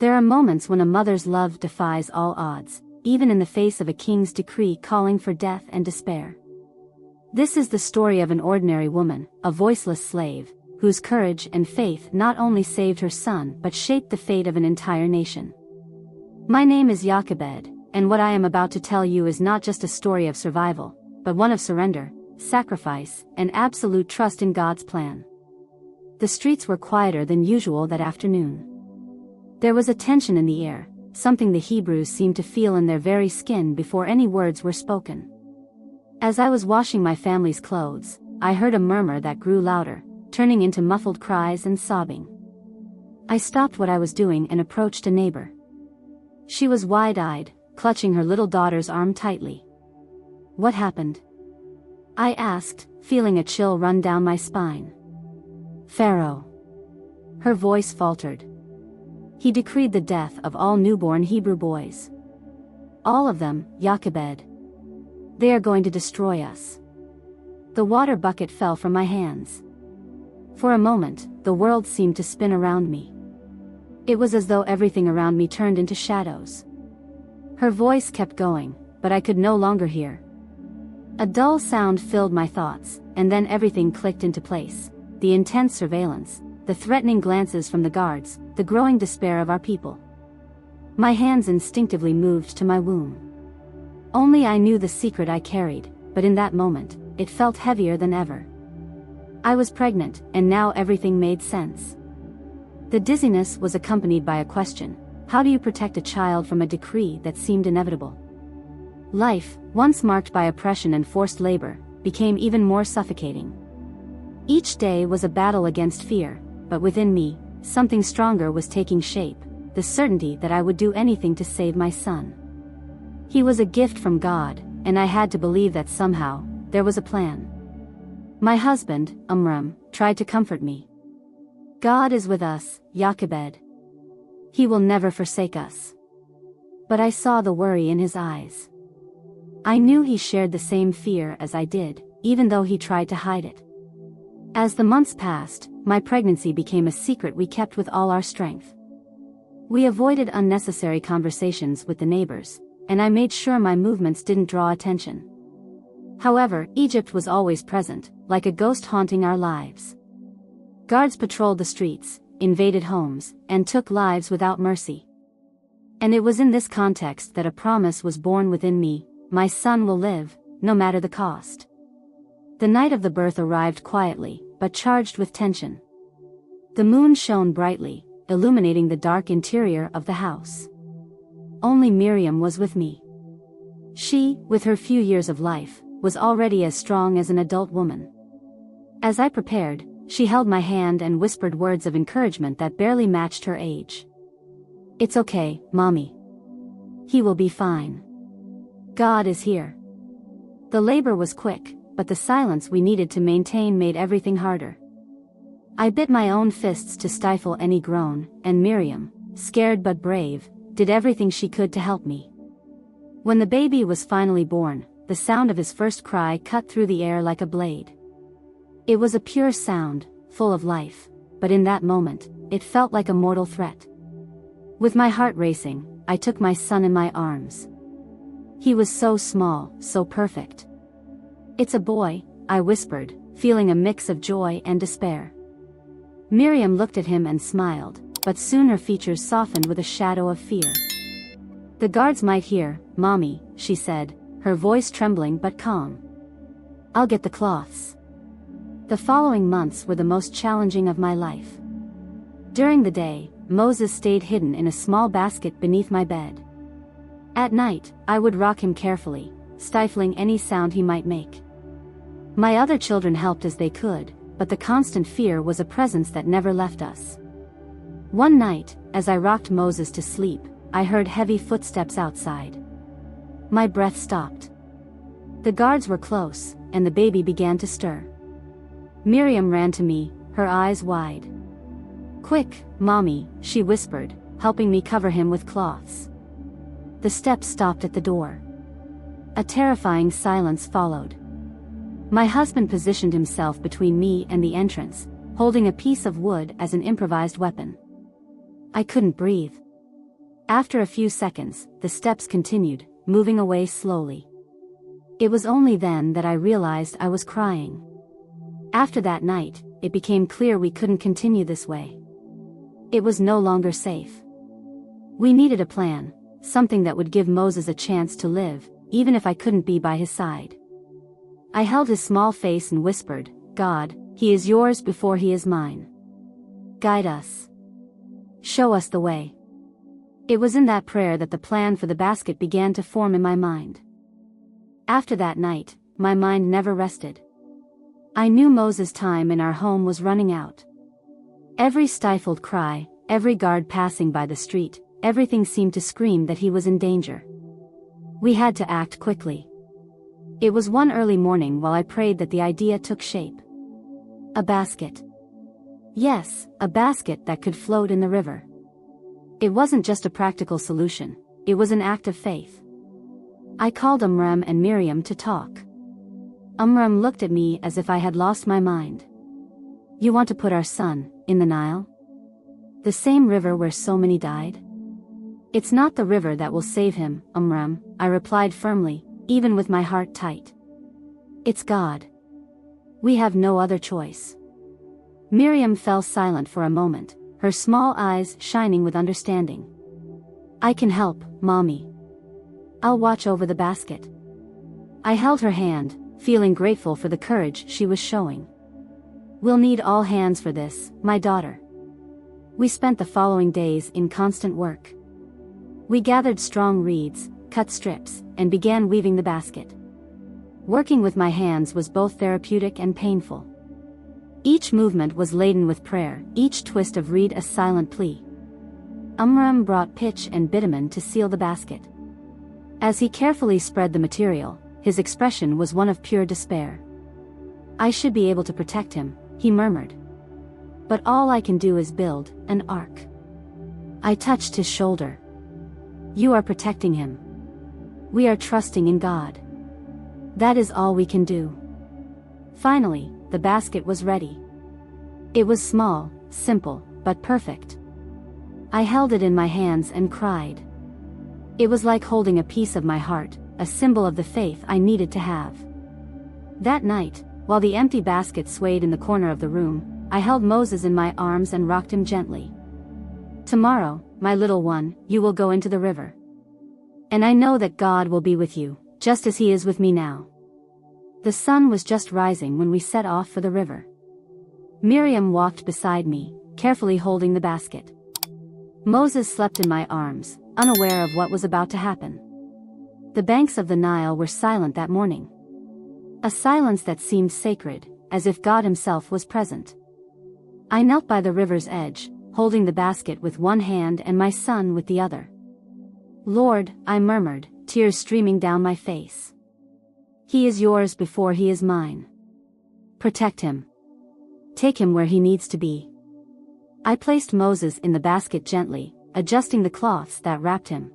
There are moments when a mother's love defies all odds, even in the face of a king's decree calling for death and despair. This is the story of an ordinary woman, a voiceless slave, whose courage and faith not only saved her son but shaped the fate of an entire nation. My name is Jochebed, and what I am about to tell you is not just a story of survival, but one of surrender, sacrifice, and absolute trust in God's plan. The streets were quieter than usual that afternoon. There was a tension in the air, something the Hebrews seemed to feel in their very skin before any words were spoken. As I was washing my family's clothes, I heard a murmur that grew louder, turning into muffled cries and sobbing. I stopped what I was doing and approached a neighbor. She was wide-eyed, clutching her little daughter's arm tightly. "What happened?" I asked, feeling a chill run down my spine. "Pharaoh." Her voice faltered. "He decreed the death of all newborn Hebrew boys. All of them, Jochebed. They are going to destroy us." The water bucket fell from my hands. For a moment, the world seemed to spin around me. It was as though everything around me turned into shadows. Her voice kept going, but I could no longer hear. A dull sound filled my thoughts, and then everything clicked into place. The intense surveillance, the threatening glances from the guards, the growing despair of our people. My hands instinctively moved to my womb. Only I knew the secret I carried, but in that moment, it felt heavier than ever. I was pregnant, and now everything made sense. The dizziness was accompanied by a question: how do you protect a child from a decree that seemed inevitable? Life, once marked by oppression and forced labor, became even more suffocating. Each day was a battle against fear, but within me, something stronger was taking shape, the certainty that I would do anything to save my son. He was a gift from God, and I had to believe that somehow, there was a plan. My husband, Amram, tried to comfort me. "God is with us, Jochebed. He will never forsake us." But I saw the worry in his eyes. I knew he shared the same fear as I did, even though he tried to hide it. As the months passed, my pregnancy became a secret we kept with all our strength. We avoided unnecessary conversations with the neighbors, and I made sure my movements didn't draw attention. However, Egypt was always present, like a ghost haunting our lives. Guards patrolled the streets, invaded homes, and took lives without mercy. And it was in this context that a promise was born within me: my son will live, no matter the cost. The night of the birth arrived quietly, but charged with tension. The moon shone brightly, illuminating the dark interior of the house. Only Miriam was with me. She, with her few years of life, was already as strong as an adult woman. As I prepared, she held my hand and whispered words of encouragement that barely matched her age. "It's okay, Mommy. He will be fine. God is here." The labor was quick, but the silence we needed to maintain made everything harder. I bit my own fists to stifle any groan, and Miriam, scared but brave, did everything she could to help me. When the baby was finally born, the sound of his first cry cut through the air like a blade. It was a pure sound, full of life, but in that moment, it felt like a mortal threat. With my heart racing, I took my son in my arms. He was so small, so perfect. "It's a boy," I whispered, feeling a mix of joy and despair. Miriam looked at him and smiled, but soon her features softened with a shadow of fear. "The guards might hear, Mommy," she said, her voice trembling but calm. "I'll get the cloths." The following months were the most challenging of my life. During the day, Moses stayed hidden in a small basket beneath my bed. At night, I would rock him carefully, stifling any sound he might make. My other children helped as they could, but the constant fear was a presence that never left us. One night, as I rocked Moses to sleep, I heard heavy footsteps outside. My breath stopped. The guards were close, and the baby began to stir. Miriam ran to me, her eyes wide. "Quick, Mommy," she whispered, helping me cover him with cloths. The steps stopped at the door. A terrifying silence followed. My husband positioned himself between me and the entrance, holding a piece of wood as an improvised weapon. I couldn't breathe. After a few seconds, the steps continued, moving away slowly. It was only then that I realized I was crying. After that night, it became clear we couldn't continue this way. It was no longer safe. We needed a plan, something that would give Moses a chance to live, even if I couldn't be by his side. I held his small face and whispered, "God, he is yours before he is mine. Guide us. Show us the way." It was in that prayer that the plan for the basket began to form in my mind. After that night, my mind never rested. I knew Moses' time in our home was running out. Every stifled cry, every guard passing by the street, everything seemed to scream that he was in danger. We had to act quickly. It was one early morning while I prayed that the idea took shape. A basket. Yes, a basket that could float in the river. It wasn't just a practical solution, it was an act of faith. I called Amram and Miriam to talk. Amram looked at me as if I had lost my mind. "You want to put our son in the Nile? The same river where so many died?" "It's not the river that will save him, Amram," I replied firmly, even with my heart tight. "It's God. We have no other choice." Miriam fell silent for a moment, her small eyes shining with understanding. "I can help, Mommy. I'll watch over the basket." I held her hand, feeling grateful for the courage she was showing. "We'll need all hands for this, my daughter." We spent the following days in constant work. We gathered strong reeds, cut strips, and began weaving the basket. Working with my hands was both therapeutic and painful. Each movement was laden with prayer, each twist of reed a silent plea. Amram brought pitch and bitumen to seal the basket. As he carefully spread the material, his expression was one of pure despair. "I should be able to protect him," he murmured. "But all I can do is build an ark." I touched his shoulder. "You are protecting him. We are trusting in God. That is all we can do." Finally, the basket was ready. It was small, simple, but perfect. I held it in my hands and cried. It was like holding a piece of my heart, a symbol of the faith I needed to have. That night, while the empty basket swayed in the corner of the room, I held Moses in my arms and rocked him gently. "Tomorrow, my little one, you will go into the river. And I know that God will be with you, just as he is with me now." The sun was just rising when we set off for the river. Miriam walked beside me, carefully holding the basket. Moses slept in my arms, unaware of what was about to happen. The banks of the Nile were silent that morning. A silence that seemed sacred, as if God himself was present. I knelt by the river's edge, holding the basket with one hand and my son with the other. "Lord," I murmured, tears streaming down my face. "He is yours before he is mine. Protect him. Take him where he needs to be." I placed Moses in the basket gently, adjusting the cloths that wrapped him.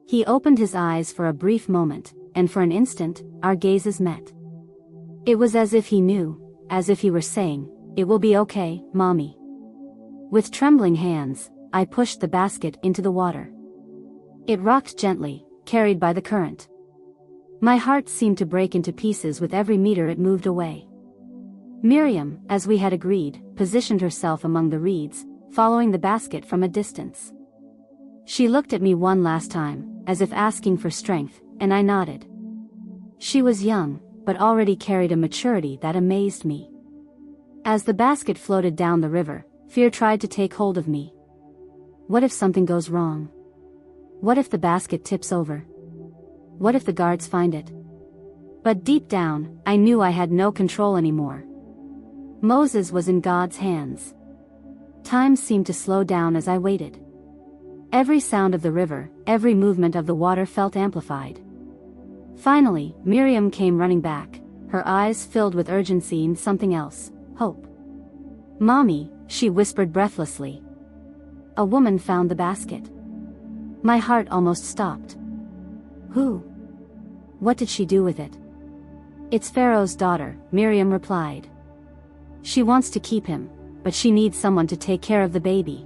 He opened his eyes for a brief moment, and for an instant, our gazes met. It was as if he knew, as if he were saying, "It will be okay, Mommy." With trembling hands, I pushed the basket into the water. It rocked gently, carried by the current. My heart seemed to break into pieces with every meter it moved away. Miriam, as we had agreed, positioned herself among the reeds, following the basket from a distance. She looked at me one last time, as if asking for strength, and I nodded. She was young, but already carried a maturity that amazed me. As the basket floated down the river, fear tried to take hold of me. What if something goes wrong? What if the basket tips over? What if the guards find it? But deep down, I knew I had no control anymore. Moses was in God's hands. Time seemed to slow down as I waited. Every sound of the river, every movement of the water felt amplified. Finally, Miriam came running back, her eyes filled with urgency and something else, hope. "Mommy," she whispered breathlessly. "A woman found the basket." My heart almost stopped. "Who? What did she do with it?" "It's Pharaoh's daughter," Miriam replied. "She wants to keep him, but she needs someone to take care of the baby."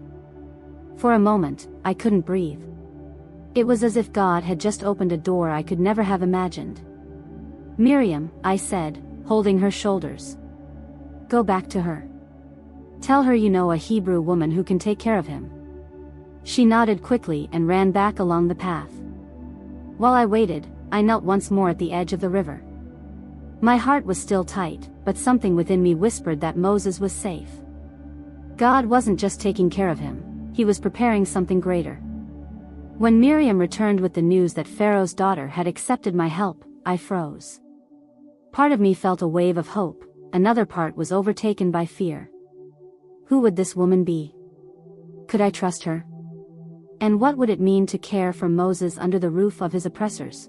For a moment, I couldn't breathe. It was as if God had just opened a door I could never have imagined. "Miriam," I said, holding her shoulders. "Go back to her. Tell her you know a Hebrew woman who can take care of him." She nodded quickly and ran back along the path. While I waited, I knelt once more at the edge of the river. My heart was still tight, but something within me whispered that Moses was safe. God wasn't just taking care of him, he was preparing something greater. When Miriam returned with the news that Pharaoh's daughter had accepted my help, I froze. Part of me felt a wave of hope, another part was overtaken by fear. Who would this woman be? Could I trust her? And what would it mean to care for Moses under the roof of his oppressors?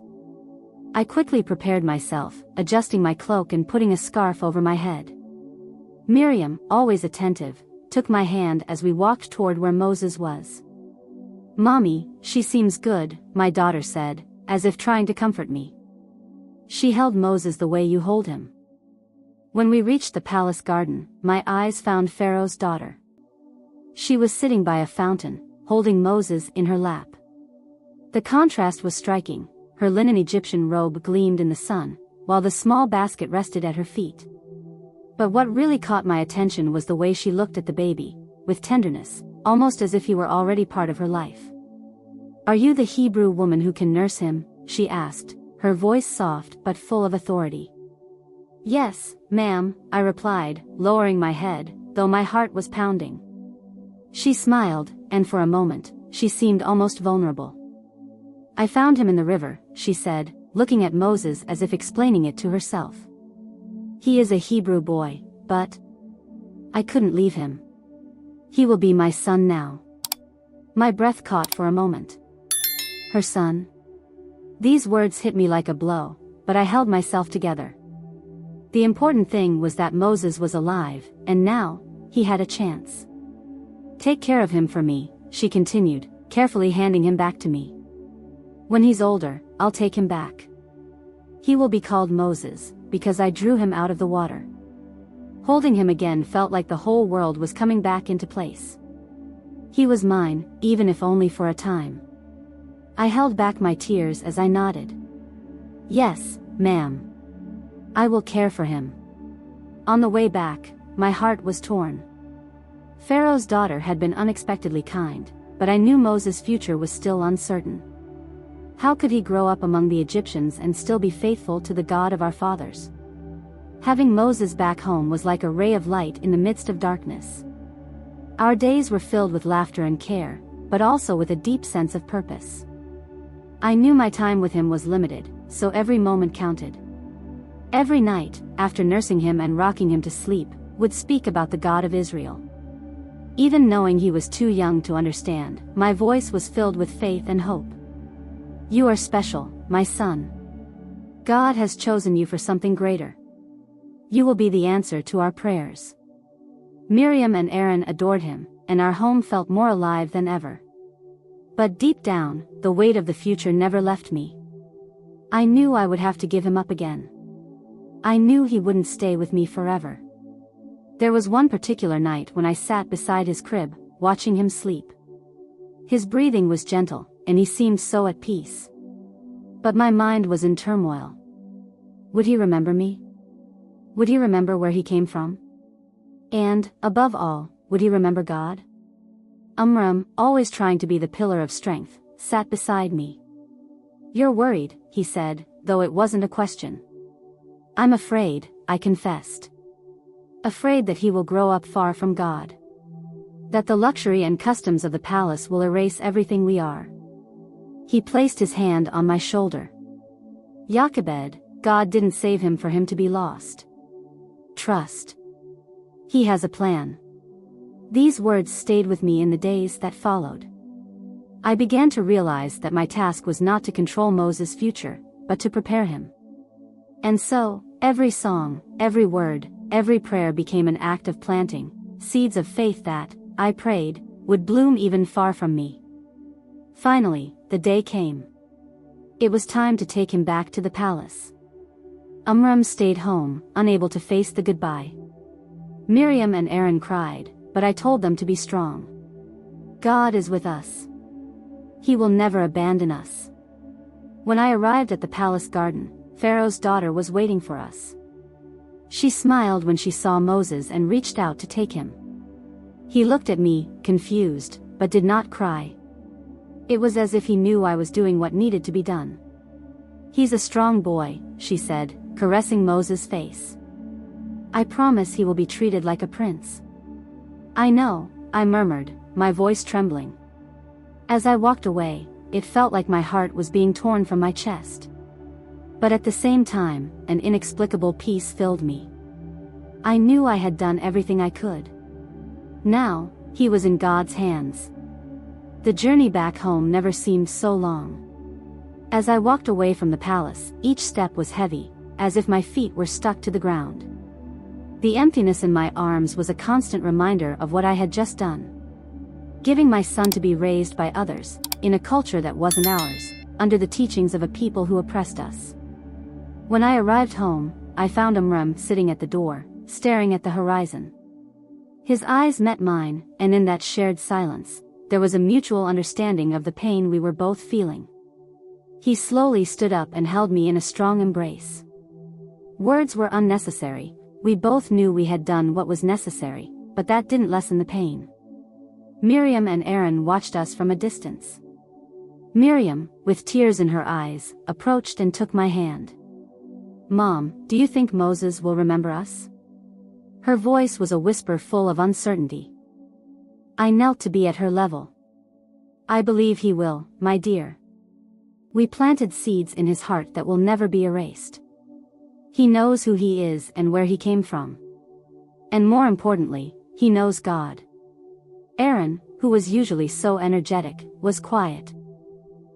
I quickly prepared myself, adjusting my cloak and putting a scarf over my head. Miriam, always attentive, took my hand as we walked toward where Moses was. "Mommy, she seems good," my daughter said, as if trying to comfort me. "She held Moses the way you hold him." When we reached the palace garden, my eyes found Pharaoh's daughter. She was sitting by a fountain, holding Moses in her lap. The contrast was striking. Her linen Egyptian robe gleamed in the sun, while the small basket rested at her feet. But what really caught my attention was the way she looked at the baby, with tenderness, almost as if he were already part of her life. "Are you the Hebrew woman who can nurse him?" she asked, her voice soft but full of authority. "Yes, ma'am," I replied, lowering my head, though my heart was pounding. She smiled, and for a moment, she seemed almost vulnerable. "I found him in the river," she said, looking at Moses as if explaining it to herself. "He is a Hebrew boy, but I couldn't leave him. He will be my son now." My breath caught for a moment. Her son? These words hit me like a blow, but I held myself together. The important thing was that Moses was alive, and now, he had a chance. "Take care of him for me," she continued, carefully handing him back to me. "When he's older, I'll take him back. He will be called Moses, because I drew him out of the water." Holding him again felt like the whole world was coming back into place. He was mine, even if only for a time. I held back my tears as I nodded. "Yes, ma'am. I will care for him." On the way back, my heart was torn. Pharaoh's daughter had been unexpectedly kind, but I knew Moses' future was still uncertain. How could he grow up among the Egyptians and still be faithful to the God of our fathers? Having Moses back home was like a ray of light in the midst of darkness. Our days were filled with laughter and care, but also with a deep sense of purpose. I knew my time with him was limited, so every moment counted. Every night, after nursing him and rocking him to sleep, would speak about the God of Israel. Even knowing he was too young to understand, my voice was filled with faith and hope. "You are special, my son. God has chosen you for something greater. You will be the answer to our prayers." Miriam and Aaron adored him, and our home felt more alive than ever. But deep down, the weight of the future never left me. I knew I would have to give him up again. I knew he wouldn't stay with me forever. There was one particular night when I sat beside his crib, watching him sleep. His breathing was gentle, and he seemed so at peace. But my mind was in turmoil. Would he remember me? Would he remember where he came from? And, above all, would he remember God? Amram, always trying to be the pillar of strength, sat beside me. "You're worried," he said, though it wasn't a question. "I'm afraid," I confessed. Afraid that he will grow up far from God. That the luxury and customs of the palace will erase everything we are. He placed his hand on my shoulder. "Jochebed, God didn't save him for him to be lost. Trust. He has a plan." These words stayed with me in the days that followed. I began to realize that my task was not to control Moses' future, but to prepare him. And so, every song, every word, every prayer became an act of planting seeds of faith that, I prayed, would bloom even far from me. Finally, the day came. It was time to take him back to the palace. Amram stayed home, unable to face the goodbye. Miriam and Aaron cried, but I told them to be strong. God is with us. He will never abandon us. When I arrived at the palace garden, Pharaoh's daughter was waiting for us. She smiled when she saw Moses and reached out to take him. He looked at me, confused, but did not cry. It was as if he knew I was doing what needed to be done. "He's a strong boy," she said, caressing Moses' face. "I promise he will be treated like a prince." "I know," I murmured, my voice trembling. As I walked away, it felt like my heart was being torn from my chest. But at the same time, an inexplicable peace filled me. I knew I had done everything I could. Now, he was in God's hands. The journey back home never seemed so long. As I walked away from the palace, each step was heavy, as if my feet were stuck to the ground. The emptiness in my arms was a constant reminder of what I had just done. Giving my son to be raised by others, in a culture that wasn't ours, under the teachings of a people who oppressed us. When I arrived home, I found Amram sitting at the door, staring at the horizon. His eyes met mine, and in that shared silence, there was a mutual understanding of the pain we were both feeling. He slowly stood up and held me in a strong embrace. Words were unnecessary, we both knew we had done what was necessary, but that didn't lessen the pain. Miriam and Aaron watched us from a distance. Miriam, with tears in her eyes, approached and took my hand. "Mom, do you think Moses will remember us?" Her voice was a whisper full of uncertainty. I knelt to be at her level. "I believe he will, my dear. We planted seeds in his heart that will never be erased. He knows who he is and where he came from. And more importantly, he knows God." Aaron, who was usually so energetic, was quiet.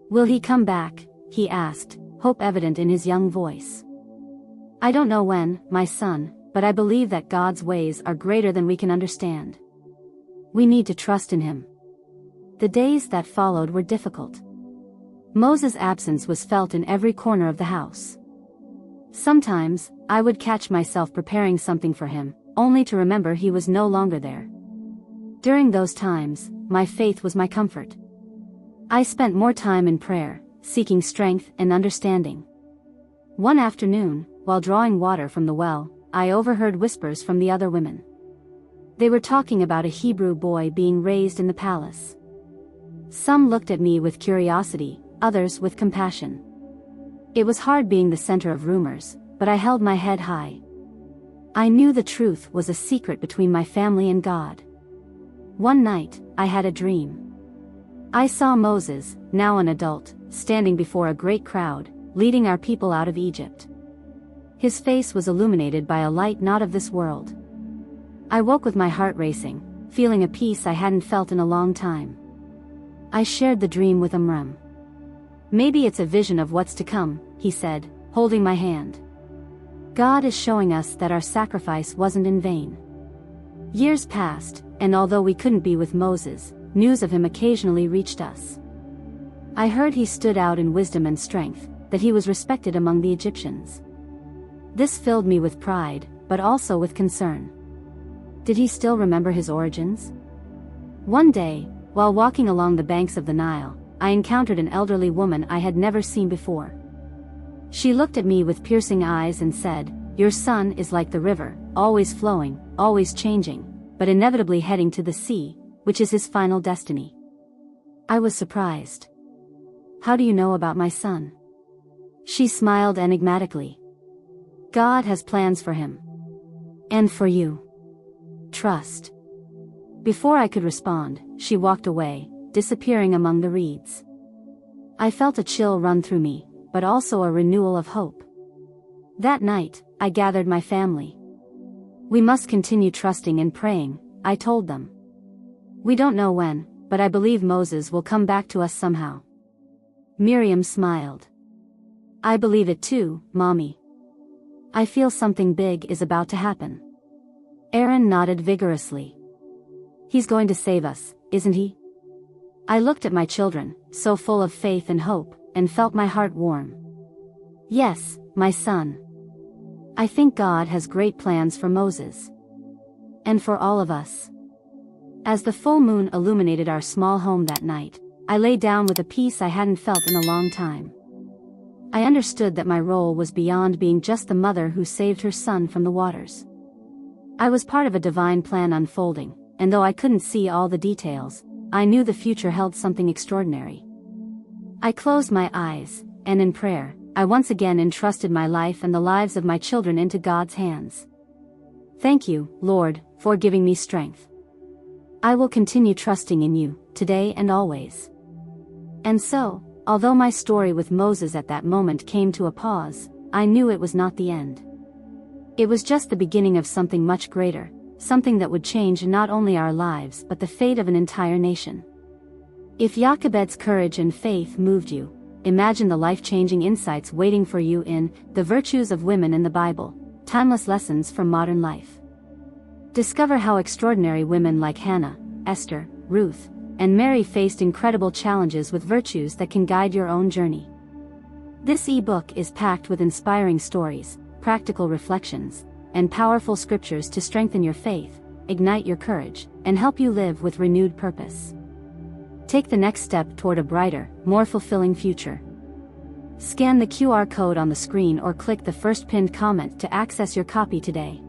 "Will he come back?" he asked, hope evident in his young voice. "I don't know when, my son, but I believe that God's ways are greater than we can understand. We need to trust in him." The days that followed were difficult. Moses' absence was felt in every corner of the house. Sometimes, I would catch myself preparing something for him, only to remember he was no longer there. During those times, my faith was my comfort. I spent more time in prayer, seeking strength and understanding. One afternoon, while drawing water from the well, I overheard whispers from the other women. They were talking about a Hebrew boy being raised in the palace. Some looked at me with curiosity, others with compassion. It was hard being the center of rumors, but I held my head high. I knew the truth was a secret between my family and God. One night, I had a dream. I saw Moses, now an adult, standing before a great crowd, leading our people out of Egypt. His face was illuminated by a light not of this world. I woke with my heart racing, feeling a peace I hadn't felt in a long time. I shared the dream with Amram. "Maybe it's a vision of what's to come," he said, holding my hand. "God is showing us that our sacrifice wasn't in vain." Years passed, and although we couldn't be with Moses, news of him occasionally reached us. I heard he stood out in wisdom and strength, that he was respected among the Egyptians. This filled me with pride, but also with concern. Did he still remember his origins? One day, while walking along the banks of the Nile, I encountered an elderly woman I had never seen before. She looked at me with piercing eyes and said, "Your son is like the river, always flowing, always changing, but inevitably heading to the sea, which is his final destiny." I was surprised. "How do you know about my son?" She smiled enigmatically. "God has plans for him. And for you. Trust." Before I could respond, she walked away, disappearing among the reeds. I felt a chill run through me, but also a renewal of hope. That night, I gathered my family. "We must continue trusting and praying," I told them. "We don't know when, but I believe Moses will come back to us somehow." Miriam smiled. "I believe it too, Mommy. I feel something big is about to happen." Aaron nodded vigorously. "He's going to save us, isn't he?" I looked at my children, so full of faith and hope, and felt my heart warm. "Yes, my son. I think God has great plans for Moses. And for all of us." As the full moon illuminated our small home that night, I lay down with a peace I hadn't felt in a long time. I understood that my role was beyond being just the mother who saved her son from the waters. I was part of a divine plan unfolding, and though I couldn't see all the details, I knew the future held something extraordinary. I closed my eyes, and in prayer, I once again entrusted my life and the lives of my children into God's hands. Thank you, Lord, for giving me strength. I will continue trusting in you, today and always. And so, although my story with Moses at that moment came to a pause, I knew it was not the end. It was just the beginning of something much greater, something that would change not only our lives but the fate of an entire nation. If Jochebed's courage and faith moved you, imagine the life-changing insights waiting for you in The Virtues of Women in the Bible, Timeless Lessons from Modern Life. Discover how extraordinary women like Hannah, Esther, Ruth, and Mary faced incredible challenges with virtues that can guide your own journey. This ebook is packed with inspiring stories, practical reflections, and powerful scriptures to strengthen your faith, ignite your courage, and help you live with renewed purpose. Take the next step toward a brighter, more fulfilling future. Scan the QR code on the screen or click the first pinned comment to access your copy today.